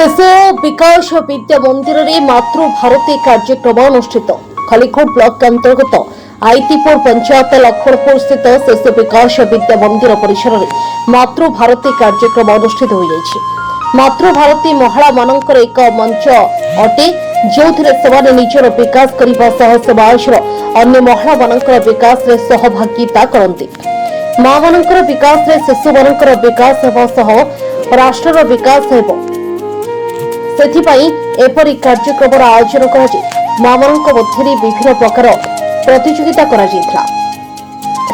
शिशु विकास विद्या मंदिर में मातृभारती कार्यक्रम अनुष्ठित। खलिकोट ब्लॉक अंतर्गत आईटीपुर पंचायत लखनपुर स्थित शिशु विकास विद्या मंदिर परिसर में मातृभारती कार्यक्रम अनुष्ठित हो जाइछि। मातृभारती महिला मानकर एक मंच अटे जो से निजर विकास करने सह समाजर अन्य महिला मानकर विकास में सहभागिता करती। मां मानकर विकास में शिशु मानकर विकास हेबा सह राष्ट्रर विकास हेबो। सेथिपाई एपरी कार्यक्रम आयोजन कर मां मध्य विभिन्न प्रकार प्रतियोगिता करा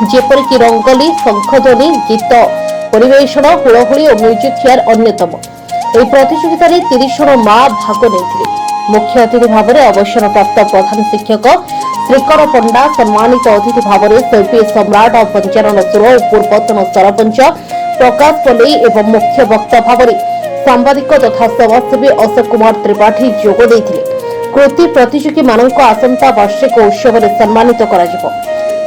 जेपरिक रंगोली, शंखध्वनि, गीत परिवेषण, हुलहुली और म्यूजिक चेयर अन्यतम। ଏହି ପ୍ରତିଯୋଗିତାରେ 30 ଜଣ ମା ଭାଗ ନେଇଥିଲେ। ମୁଖ୍ୟ ଅତିଥି ଭାବରେ ଅବସରପ୍ରାପ୍ତ ପ୍ରଧାନ ଶିକ୍ଷକ ଶ୍ରୀକର ପଣ୍ଡା, ସମ୍ମାନିତ ଅତିଥି ଭାବରେ ଶିଳ୍ପୀ ସମ୍ରାଟ ପଞ୍ଚାରଣ ସୁର ଓ ପୂର୍ବତନ ସରପଞ୍ଚ ପ୍ରକାଶ ପଲେଇ ଏବଂ ମୁଖ୍ୟ ବକ୍ତା ଭାବରେ ସାମ୍ବାଦିକ ତଥା ସମାଜସେବୀ ଅଶୋକ କୁମାର ତ୍ରିପାଠୀ ଯୋଗ ଦେଇଥିଲେ। କୃତି ପ୍ରତିଯୋଗୀମାନଙ୍କୁ ଆସନ୍ତା ବାର୍ଷିକ ଉତ୍ସବରେ ସମ୍ମାନିତ କରାଯିବ।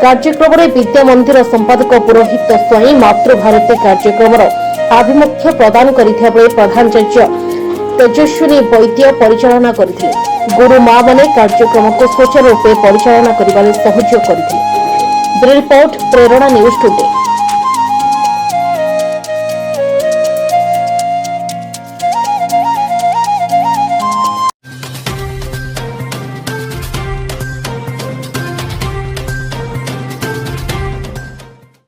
କାର୍ଯ୍ୟକ୍ରମରେ ବିଦ୍ୟା ମନ୍ଦିର ସମ୍ପାଦକ ପୁରୋହିତ ସ୍ୱାଇଁ ମାତୃଭାରତୀ କାର୍ଯ୍ୟକ୍ରମର आभिमुख्य प्रदान करथिया बेले प्रधानाचार्य तेजस्विनी वैद्य परिचालना करथिले। गुरु मां माने कार्यक्रम को सुचारू रूपे परिचालना करिबारे सहयोग करथिले। रिपोर्ट प्रेरणा न्यूज टुडे।